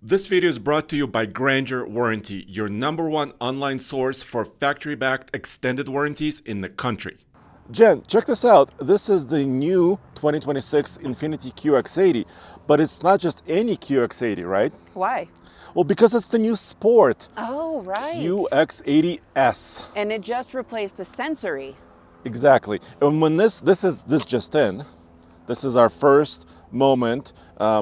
This video is brought to you by Grandeur Warranty, your #1 online source for factory-backed extended warranties in the country. Jen, check this out. This is the new 2026 Infiniti QX80, but it's not just any QX80, right? Why? Well, because it's the new Sport. Oh, right. QX80S. And it just replaced the Sensory. Exactly. And when this just in. This is our first moment.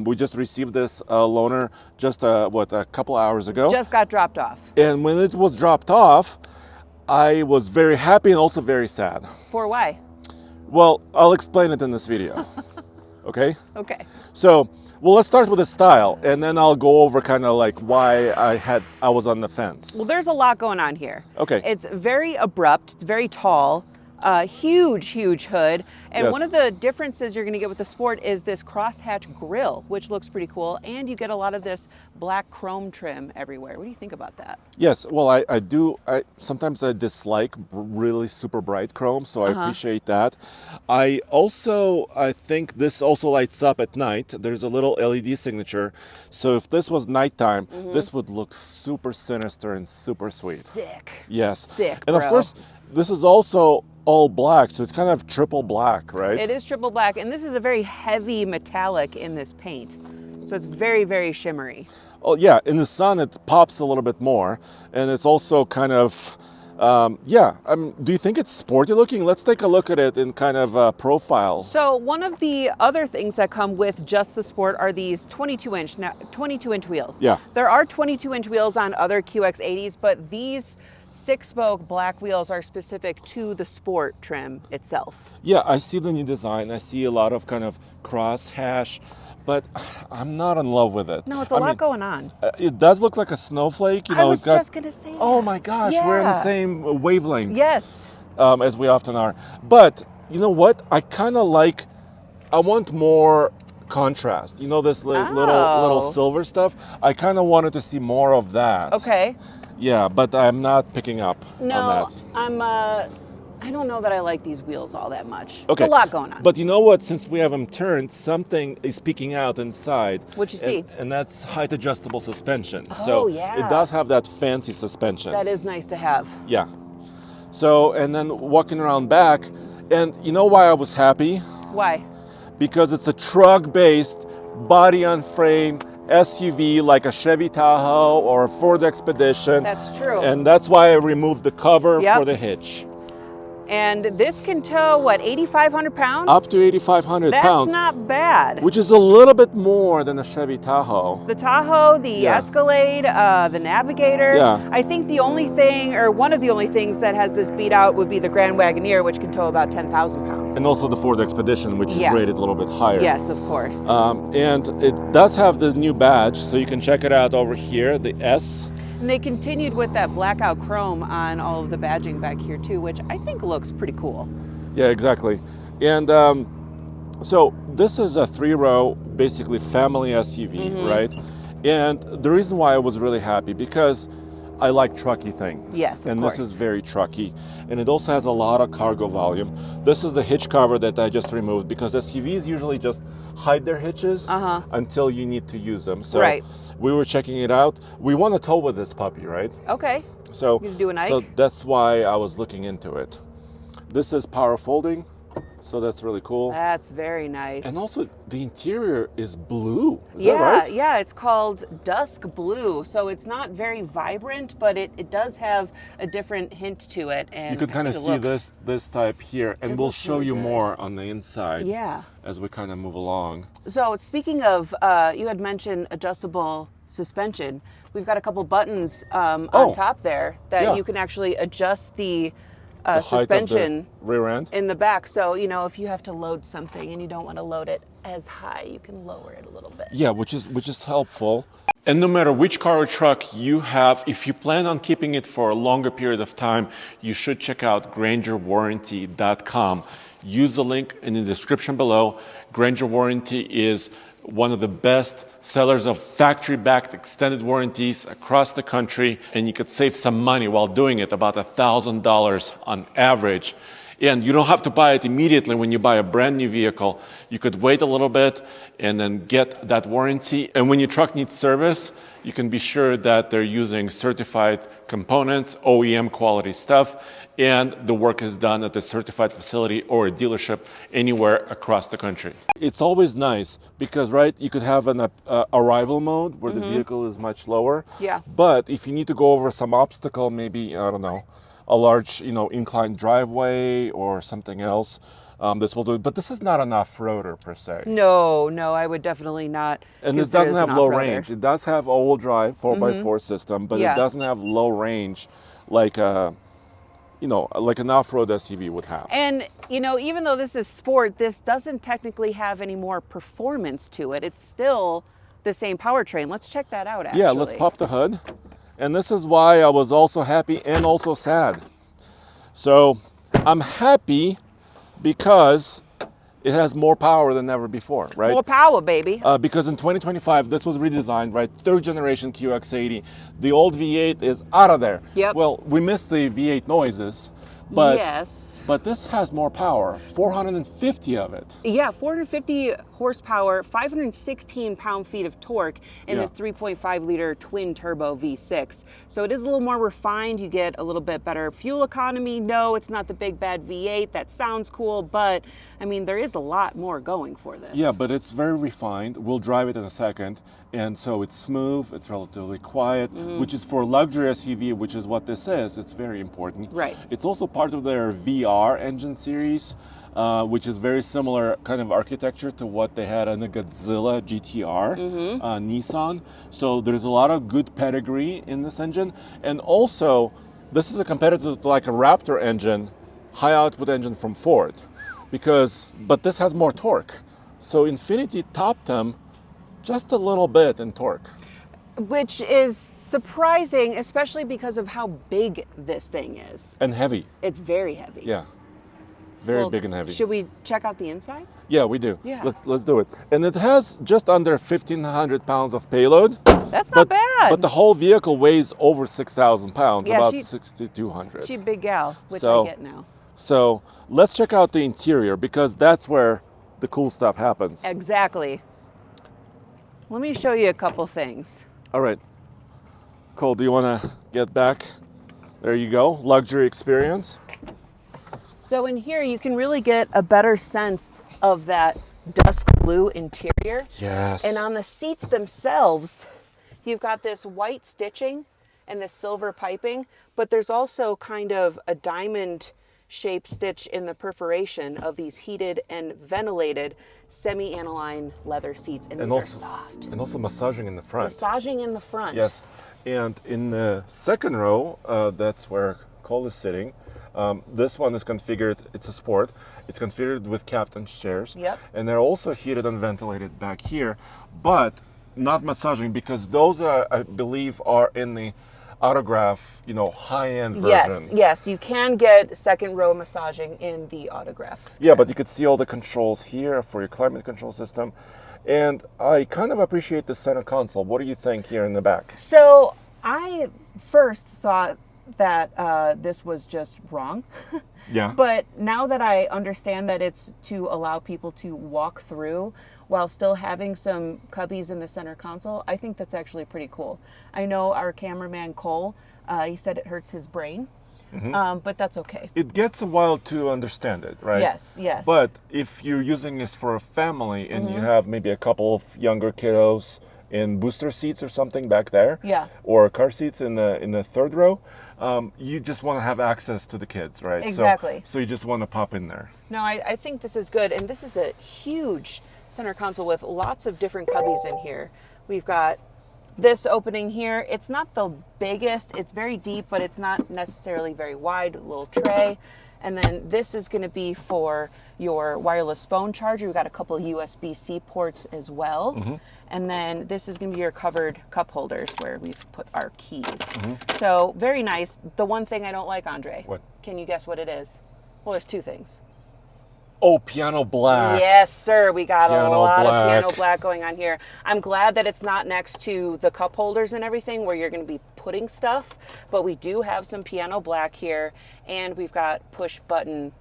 We just received this loaner just a couple hours ago. Just got dropped off. And when it was dropped off, I was very happy and also very sad. For why? Well, I'll explain it in this video. Okay? Okay. So, let's start with the style, and then I'll go over kind of like why I was on the fence. Well, there's a lot going on here. Okay. It's very abrupt. It's very tall. Huge hood. And Yes. one of the differences you're going to get with the Sport is this crosshatch grille, which looks pretty cool. And you get a lot of this black chrome trim everywhere. What do you think about that? Yes, well, I do. Sometimes I dislike really super bright chrome, so I appreciate that. I think this also lights up at night. There's a little LED signature, so if this was nighttime, this would look super sinister and super sweet. Sick. Yes. Sick, And of bro. course, this is also all black, so it's kind of triple black, right? It is triple black, and this is a very heavy metallic in this paint. So it's very shimmery. Oh yeah, in the sun it pops a little bit more, and it's also kind of, do you think it's sporty looking? Let's take a look at it in kind of profile. So one of the other things that come with just the Sport are these 22-inch wheels. Yeah. There are 22-inch wheels on other QX80s, but these 6-spoke black wheels are specific to the Sport trim itself. Yeah, I see the new design. I see a lot of kind of cross hash, but I'm not in love with it. No, it's a lot going on. It does look like a snowflake. I was it's got, just going to say that. Oh my gosh, we're in the Yeah. same wavelength. Yes. As we often are. But you know what? I want more contrast. You know, this little silver stuff? I kind of wanted to see more of that. Okay. Yeah, but I'm not picking up on No, that. I don't know that I like these wheels all that much. Okay. It's a lot going on. But you know what? Since we have them turned, something is peeking out inside. What'd you see? And that's height adjustable suspension. Oh, So yeah. it does have that fancy suspension. That is nice to have. Yeah. So, and then walking around back, and you know why I was happy? Why? Because it's a truck-based, body-on-frame SUV like a Chevy Tahoe or a Ford Expedition. That's true. And that's why I removed the cover Yep. for the hitch. And this can tow, what, 8,500 pounds? Up to 8,500 pounds. That's not bad. Which is a little bit more than a Chevy Tahoe. The Tahoe, the Yeah. Escalade, the Navigator. Yeah. I think the only thing, or one of the only things that has this beat out would be the Grand Wagoneer, which can tow about 10,000 pounds. And also the Ford Expedition, which Yeah. is rated a little bit higher. Yes, of course. And it does have the new badge, so you can check it out over here, the S. And they continued with that blackout chrome on all of the badging back here too, which I think looks pretty cool. Yeah, exactly. And so this is a 3-row, basically family SUV, right? And the reason why I was really happy, because I like trucky things. Yes, of and course. this is very trucky. And it also has a lot of cargo volume. This is the hitch cover that I just removed, because SUVs usually just hide their hitches until you need to use them. So Right. we were checking it out. We want to tow with this puppy, right? Okay. So, You can do an so Ike? that's why I was looking into it. This is power folding, so that's really cool. That's very nice. And also, the interior is blue. Is yeah, that right? yeah, it's called dusk blue. So it's not very vibrant, but it does have a different hint to it. And You could I kind of think see it looks- this type here, and it we'll looks show really you good. more on the inside Yeah. as we kind of move along. So speaking of, you had mentioned adjustable suspension. We've got a couple buttons on top there that yeah. you can actually adjust the The height of suspension the rear end. in the back. So, you know, if you have to load something and you don't want to load it as high, you can lower it a little bit. Yeah, which is helpful. And no matter which car or truck you have, if you plan on keeping it for a longer period of time, you should check out GrangerWarranty.com. Use the link in the description below. Granger Warranty is one of the best sellers of factory-backed extended warranties across the country, and you could save some money while doing it, about $1,000 on average. And you don't have to buy it immediately when you buy a brand new vehicle. You could wait a little bit and then get that warranty. And when your truck needs service, you can be sure that they're using certified components, OEM quality stuff, and the work is done at a certified facility or a dealership anywhere across the country. It's always nice because, right, you could have an arrival mode where the vehicle is much lower. Yeah. But if you need to go over some obstacle, maybe, I don't know, a large, inclined driveway or something else, this will do it. But this is not an off-roader per se. No, I would definitely not. And this doesn't have low range. It does have all-wheel drive 4x4 system, but it doesn't have low range like like an off-road SUV would have. And, even though this is sport, this doesn't technically have any more performance to it. It's still the same powertrain. Let's check that out, actually. Yeah, let's pop the hood. And this is why I was also happy and also sad. So I'm happy because it has more power than ever before, right? More power, baby. Because in 2025, this was redesigned, right? Third generation QX80. The old V8 is out of there. Yep. Well, we missed the V8 noises, but yes. But this has more power, 450 of it. Yeah, 450 horsepower, 516 pound-feet of torque in this 3.5 liter twin turbo V6. So it is a little more refined. You get a little bit better fuel economy. No, it's not the big bad V8. That sounds cool, but I mean, there is a lot more going for this. Yeah, but it's very refined. We'll drive it in a second. And so it's smooth, it's relatively quiet, which is for luxury SUV, which is what this is. It's very important. Right. It's also part of their VR engine series, which is very similar kind of architecture to what they had in the Godzilla GTR Nissan. So there's a lot of good pedigree in this engine. And also, this is a competitor to like a Raptor engine, high output engine from Ford. But this has more torque. So Infiniti topped them just a little bit in torque. Which is surprising, especially because of how big this thing is. And heavy. It's very heavy. Yeah. Very big and heavy. Should we check out the inside? Yeah, we do. Yeah. Let's do it. And it has just under 1,500 pounds of payload. That's not bad. But the whole vehicle weighs over 6,000 pounds, Yeah, about 6,200. She's a big gal, which So- I get now. So let's check out the interior because that's where the cool stuff happens. Exactly. Let me show you a couple things. All right. Cole, do you want to get back? There you go. Luxury experience. So in here, you can really get a better sense of that dusk blue interior. Yes. And on the seats themselves, you've got this white stitching and this silver piping, but there's also kind of a diamond shaped stitch in the perforation of these heated and ventilated semi-aniline leather seats, and these are soft. And also massaging in the front. Massaging in the front. Yes. And in the second row, that's where Cole is sitting. This one is configured, it's a sport. It's configured with captain's chairs. Yep. And they're also heated and ventilated back here, but not massaging because those I believe are in the autograph, high-end version. Yes, you can get second row massaging in the autograph. Yeah, but you could see all the controls here for your climate control system. And I kind of appreciate the center console. What do you think here in the back? So I first saw that this was just wrong. Yeah. But now that I understand that it's to allow people to walk through while still having some cubbies in the center console, I think that's actually pretty cool. I know our cameraman Cole, he said it hurts his brain, but that's okay. It gets a while to understand it, right? Yes. But if you're using this for a family and you have maybe a couple of younger kiddos in booster seats or something back there, or car seats in the third row, you just want to have access to the kids, right? Exactly. So you just want to pop in there. No, I think this is good, and this is a huge center console with lots of different cubbies in here. We've got this opening here. It's not the biggest, it's very deep, but it's not necessarily very wide, a little tray. And then this is going to be for your wireless phone charger. We've got a couple USB-C ports as well. And then this is going to be your covered cup holders where we've put our keys. So very nice. The one thing I don't like, Andre. What? Can you guess what it is? Well, there's two things. Oh, piano black. Yes, sir. We got Piano a lot black. of piano black going on here. I'm glad that it's not next to the cup holders and everything where you're going to be putting stuff, but we do have some piano black here, and we've got push button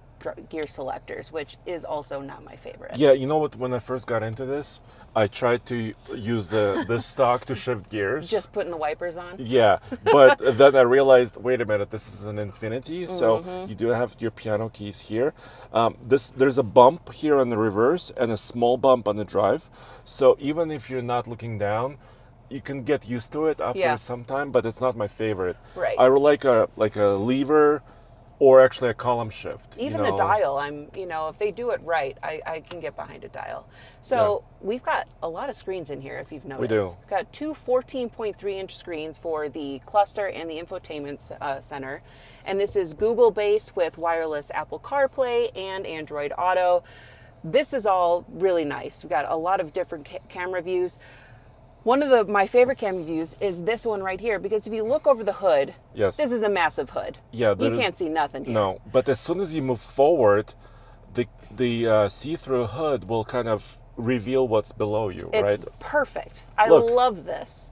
gear selectors, which is also not my favorite. Yeah, you know what? When I first got into this, I tried to use the stock to shift gears. Just putting the wipers on? Yeah, but then I realized, wait a minute, this is an Infiniti, so you do have your piano keys here. There's a bump here on the reverse and a small bump on the drive. So even if you're not looking down, you can get used to it after some time, but it's not my favorite. Right. I would like a lever or actually a column shift. Even the dial, if they do it right, I can get behind a dial. So we've got a lot of screens in here, if you've noticed. We do. We've got two 14.3-inch screens for the cluster and the infotainment center. And this is Google-based with wireless Apple CarPlay and Android Auto. This is all really nice. We've got a lot of different camera views. One of my favorite camera views is this one right here, because if you look over the hood, this is a massive hood. Yeah, you can't see nothing here. No, but as soon as you move forward, the see-through hood will kind of reveal what's below you, right? It's perfect. I love this.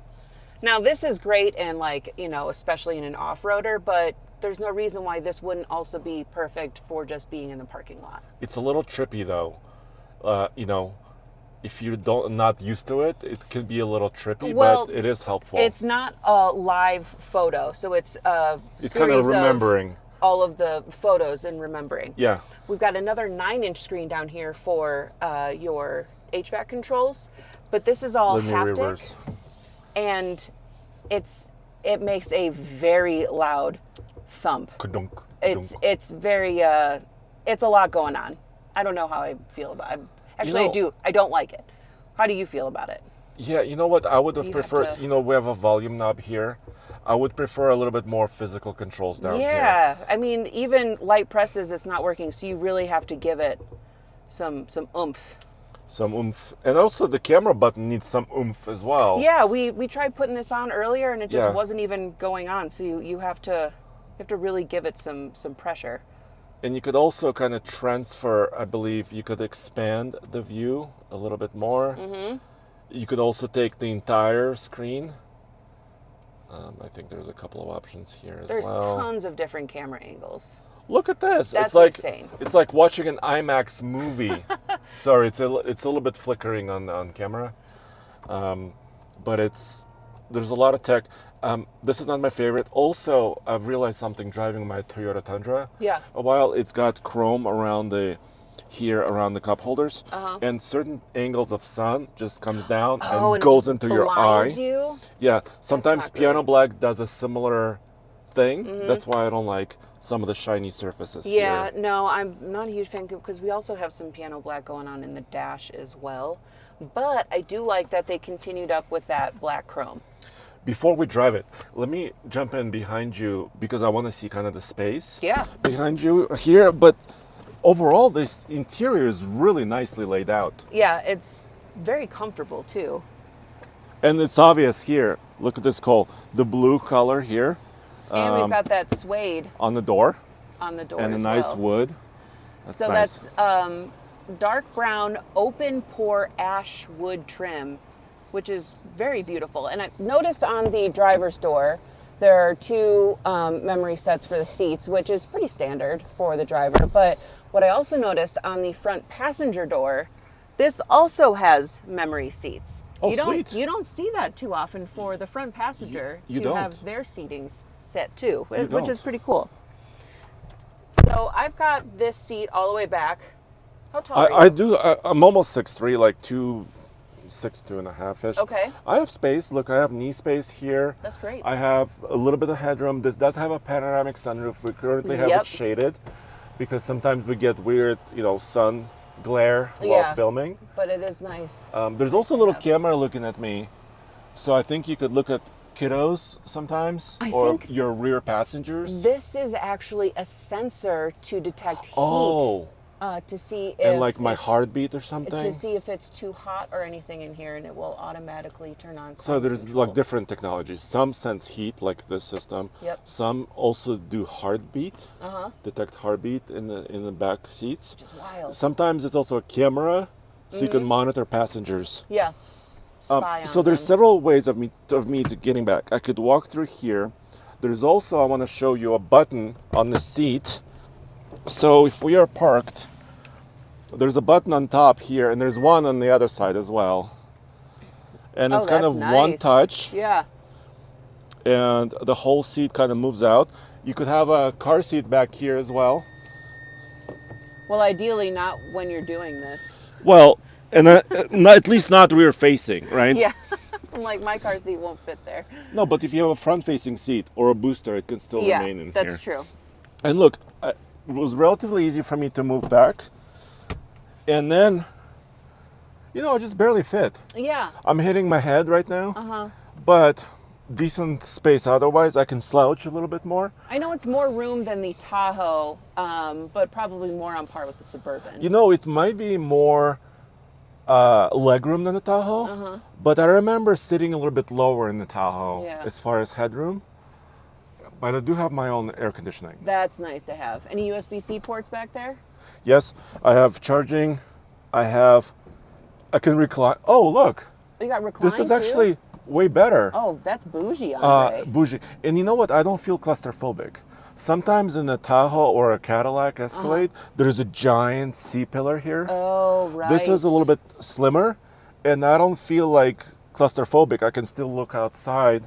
Now, this is great and especially in an off-roader, but there's no reason why this wouldn't also be perfect for just being in the parking lot. It's a little trippy though. If you're not used to it, it can be a little trippy, but it is helpful. It's not a live photo, so it's kind of remembering all of the photos and remembering. Yeah. We've got another 9-inch screen down here for your HVAC controls, but this is all haptic, reverse. And it makes a very loud thump. Ka-dunk, It's very it's a lot going on. I don't know how I feel about it. Actually, I do. I don't like it. How do you feel about it? Yeah, you know what? I would have preferred, we have a volume knob here. I would prefer a little bit more physical controls down here. Yeah, I mean, even light presses, it's not working, so you really have to give it some oomph. Some oomph. And also the camera button needs some oomph as well. Yeah, we tried putting this on earlier, and it just wasn't even going on, so you have to really give it some pressure. And you could also kind of transfer, I believe, you could expand the view a little bit more. Mm-hmm. You could also take the entire screen. I think there's a couple of options here as well. There's tons of different camera angles. Look at this. That's insane. It's like watching an IMAX movie. Sorry, it's a little bit flickering on camera. But there's a lot of tech. This is not my favorite. Also, I've realized something driving my Toyota Tundra. Yeah. A while. It's got chrome around the cup holders, and certain angles of sun just comes down and goes into your eye. You? Yeah. Sometimes piano black does a similar thing. Mm-hmm. That's why I don't like some of the shiny surfaces here. Yeah. No, I'm not a huge fan because we also have some piano black going on in the dash as well. But I do like that they continued up with that black chrome. Before we drive it, let me jump in behind you because I want to see kind of the space behind you here. But overall, this interior is really nicely laid out. Yeah, it's very comfortable too. And it's obvious here. Look at this the blue color here. And we've got that suede on the door. And a nice wood. That's nice. That's dark brown open pore ash wood trim, which is very beautiful. And I noticed on the driver's door, there are two memory sets for the seats, which is pretty standard for the driver. But what I also noticed on the front passenger door, this also has memory seats. Oh, sweet. You don't see that too often for the front passenger have their seatings set too, which is pretty cool. So I've got this seat all the way back. How tall are you? I'm almost 6'3", like 2'6", 2.5-ish. Okay. I have space. Look, I have knee space here. That's great. I have a little bit of headroom. This does have a panoramic sunroof. We currently have it shaded because sometimes we get weird, sun glare while filming. But it is nice. There's also a little camera looking at me. So I think you could look at kiddos sometimes or your rear passengers. This is actually a sensor to detect heat. To see if and my heartbeat or something. To see if it's too hot or anything in here, and it will automatically turn on. So there's controls. Different technologies. Some sense heat, like this system. Yep. Some also do heartbeat. Detect heartbeat in the back seats. Which is wild. Sometimes it's also a camera, so you can monitor passengers. Yeah. Spy on so there's them. several ways of me to getting back. I could walk through here. There's also, I want to show you a button on the seat. So if we are parked, there's a button on top here, and there's one on the other side as well. And it's kind of one nice. touch, Yeah. and the whole seat kind of moves out. You could have a car seat back here as well. Well, ideally not when you're doing this. Well, and at least not rear facing, right? Yeah. I'm like, my car seat won't fit there. No, but if you have a front facing seat or a booster, it can still remain in here. That's true. And look, it was relatively easy for me to move back. And then, I just barely fit. Yeah. I'm hitting my head right now. Uh-huh. But decent space otherwise. I can slouch a little bit more. I know it's more room than the Tahoe, but probably more on par with the Suburban. It might be more legroom than the Tahoe, but I remember sitting a little bit lower in the Tahoe as far as headroom. But I do have my own air conditioning. That's nice to have. Any USB-C ports back there? Yes, I have charging. I can recline. Oh, look. You got recline This is too? actually way better. Oh, that's bougie, Andre. Bougie. And you know what? I don't feel claustrophobic. Sometimes in a Tahoe or a Cadillac Escalade, there's a giant C-pillar here. Oh, right. This is a little bit slimmer, and I don't feel like claustrophobic. I can still look outside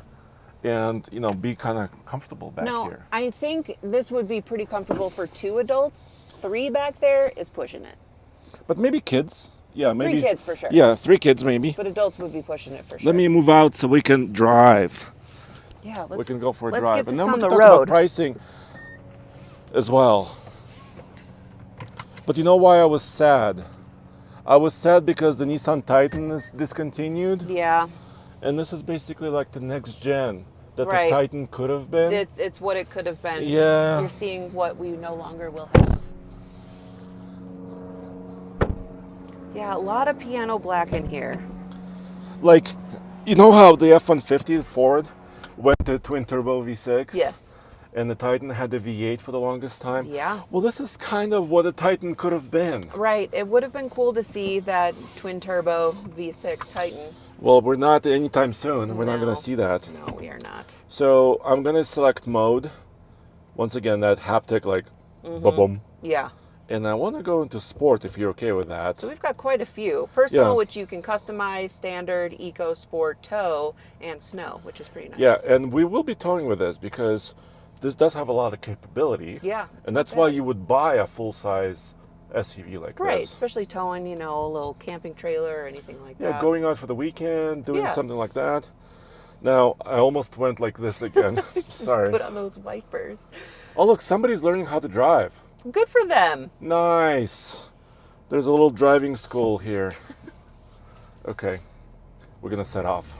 and, be kind of comfortable back here. I think this would be pretty comfortable for 2 adults. 3 back there is pushing it. But maybe kids. Yeah, maybe. 3 kids for sure. Yeah, 3 kids maybe. But adults would be pushing it for sure. Let me move out so we can drive. Yeah, We can go for a let's drive. get And this then we on can the talk about road. pricing as well. But you know why I was sad? I was sad because the Nissan Titan is discontinued. Yeah. And this is basically like the next gen that Right. the Titan could have been. It's what it could have been. Yeah. You're seeing what we no longer will have. Yeah, a lot of piano black in here. Like, you know how the F-150 Ford went to twin turbo V6? Yes. And the Titan had the V8 for the longest time? Yeah. Well, this is kind of what a Titan could have been. Right. It would have been cool to see that twin turbo V6 Titan. Well, we're not anytime soon. We're not No. going to see that. No, we are not. So I'm going to select mode. Once again, that haptic like ba-boom. Yeah. And I want to go into sport if you're okay with that. So we've got quite a few. Personal, Yeah. which you can customize, standard, eco, sport, tow, and snow, which is pretty nice. Yeah, and we will be towing with this because this does have a lot of capability. Yeah. And that's why you would buy a full-size SUV like Right, this. especially towing, a little camping trailer or anything like Yeah, that. going out for the weekend, doing Yeah. something like that. Now, I almost went like this again. Sorry. Put on those wipers. Oh, look, somebody's learning how to drive. Good for them. Nice. There's a little driving school here. Okay, we're gonna set off.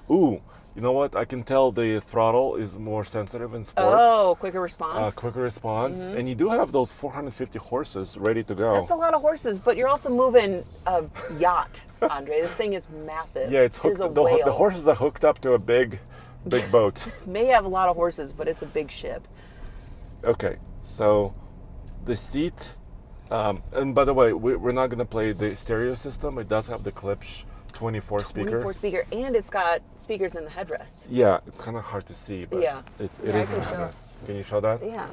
Ooh, you know what? I can tell the throttle is more sensitive in sport. Oh, quicker response. Quicker response. And you do have those 450 horses ready to go. That's a lot of horses, but you're also moving a yacht, Andre. This thing is massive. Yeah, it's It hooked. is a The whale. horses are hooked up to a big boat. May have a lot of horses, but it's a big ship. Okay, so the seat, and by the way, we're not gonna play the stereo system. It does have the Klipsch 24 speaker. 24 speaker, and it's got speakers in the headrest. Yeah, it's kind of hard to see, but Yeah. it Yeah, I is. can in show. the- Can you show that? Yeah.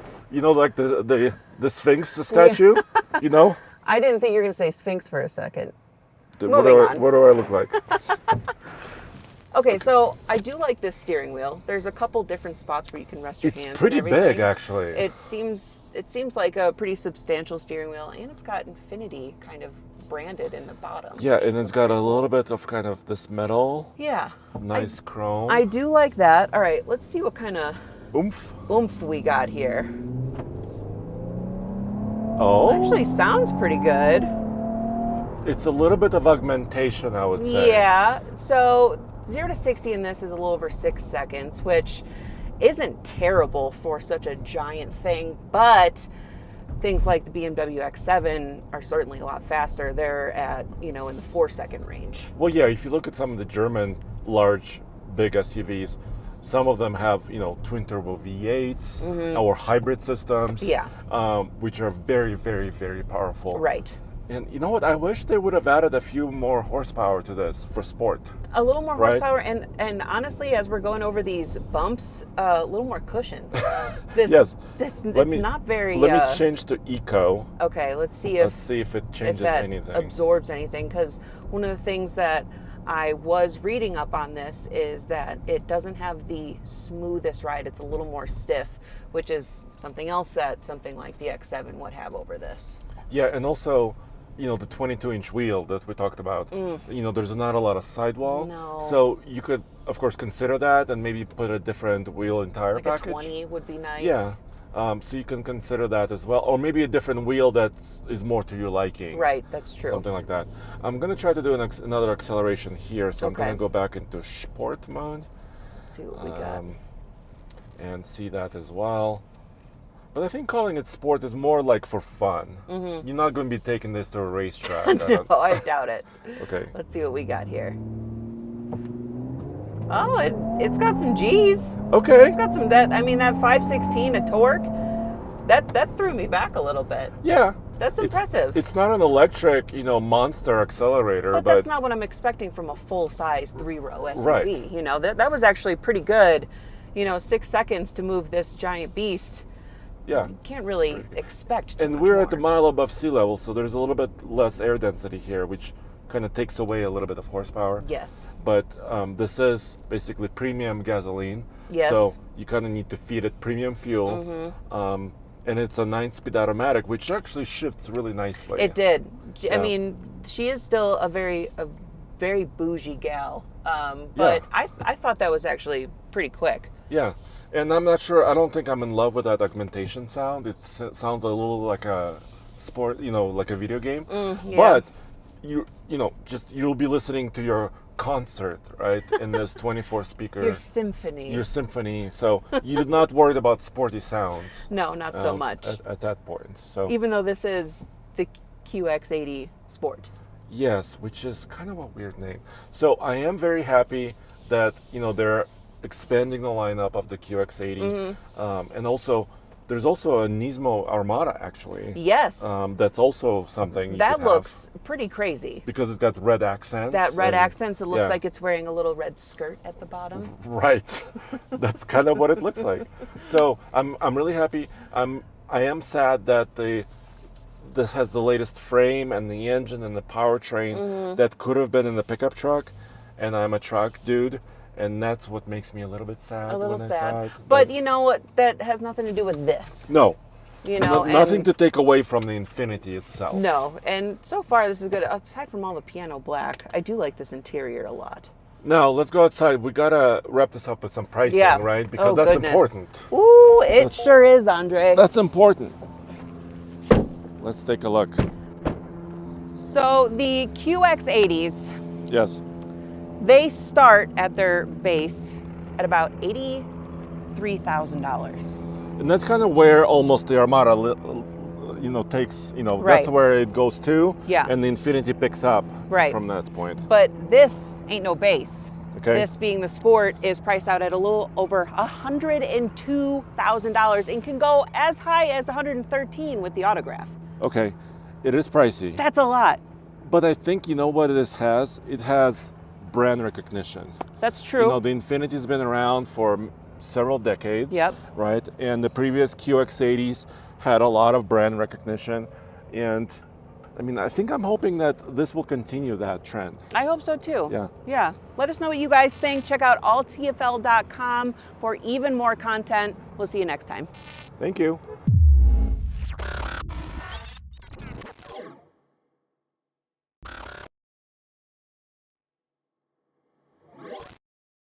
Like the Sphinx statue. I didn't think you were going to say Sphinx for a second. What Moving on. do I look like? Okay, so I do like this steering wheel. There's a couple different spots where you can rest your It's hands. pretty and everything. big, actually. It seems like a pretty substantial steering wheel, and it's got Infiniti kind of branded in the bottom. Yeah, and it's got a little bit of kind of this metal, Yeah. nice chrome. I do like that. All right, let's see what kind of Oomph. oomph we got here. Oh, Actually, sounds pretty good. it's a little bit of augmentation, I would say. Yeah. So 0 to 60 in this is a little over 6 seconds, which isn't terrible for such a giant thing, but things like the BMW X7 are certainly a lot faster. They're at, in the 4-second range. Well, yeah, if you look at some of the German large, big SUVs, some of them have, twin turbo V8s or hybrid systems, Yeah. which are very, very, very powerful. Right. And you know what? I wish they would have added a few more horsepower to this for sport. A little more Right? horsepower, and honestly, as we're going over these bumps, a little more cushion. This, Yes. it's Let me- not very. Let me change to eco. Okay, let's see if it changes that anything. absorbs anything. Because one of the things that I was reading up on this is that it doesn't have the smoothest ride. It's a little more stiff, which is something else that something like the X7 would have over this. Yeah, and also, the 22-inch wheel that we talked about. There's not a lot of sidewall. No. So you could, of course, consider that and maybe put a different wheel and tire Like package. a 20 would be nice. Yeah. So you can consider that as well, or maybe a different wheel that is more to your liking. Right, that's true. Something like that. I'm gonna try to do another acceleration here, so I'm Okay. gonna go back into sport mode. Let's see what we got. And see that as well. But I think calling it sport is more like for fun. You're not going to be taking this to a racetrack. No, I doubt it. Okay. Let's see what we got here. Oh, it's got some G's. Okay. It's got some that 516 a torque. That threw me back a little bit. Yeah. That's impressive. It's not an electric, monster accelerator, But that's not what I'm expecting from a full-size 3-row SUV. Right. That was actually pretty good. 6 seconds to move this giant beast. yeah. You can't really expect too And much we're more. at the mile above sea level, so there's a little bit less air density here, which kind of takes away a little bit of horsepower. Yes. But this is basically premium gasoline. Yes. So you kind of need to feed it premium fuel. And it's a 9-speed automatic, which actually shifts really nicely. It did. I Yeah. mean, she is still a very bougie gal. But Yeah. I thought that was actually pretty quick. Yeah. And I'm not sure, I don't think I'm in love with that augmentation sound. It sounds a little like a sport, like a video game. Yeah. But you'll be listening to your concert, right? In this 24 speaker. Your symphony. Your symphony. So you're not worried about sporty sounds. No, not so much. At that point. So Even though this is the QX80 Sport. yes, which is kind of a weird name. So I am very happy that they're expanding the lineup of the QX80, and also there's also a Nismo Armada actually. Yes. That's also something you that could have looks pretty crazy. because it's got red accents. That red and- accents, it looks yeah. like it's wearing a little red skirt at the bottom. Right. That's kind of what it looks like. So I'm really happy. I am sad that this has the latest frame and the engine and the powertrain that could have been in the pickup truck, and I'm a truck dude, and that's what makes me a little bit sad. A little when I saw sad. it. But you know what? That has nothing to do with this. No. Nothing and- to take away from the Infiniti itself. No, and so far this is good. Aside from all the piano black, I do like this interior a lot. Now let's go outside. We gotta wrap this up with some pricing, Yeah. right? Because Oh, that's goodness. important. Ooh, it sure is, Andre. That's important. Let's take a look. So the QX80s, Yes. they start at their base at about $83,000. And that's kind of where almost the Armada, takes, Right. that's where it goes to. Yeah. And the Infiniti picks up Right. from that point. But this ain't no base. Okay. This being the Sport is priced out at a little over $102,000 and can go as high as $113,000 with the autograph. Okay. It is pricey. That's a lot. But I think, you know what this has? It has brand recognition. That's true. The Infiniti's been around for several decades. Yep. Right? And the previous QX80s had a lot of brand recognition. And I think I'm hoping that this will continue that trend. I hope so too. Yeah. Yeah. Let us know what you guys think. Check out alltfl.com for even more content. We'll see you next time. Thank you.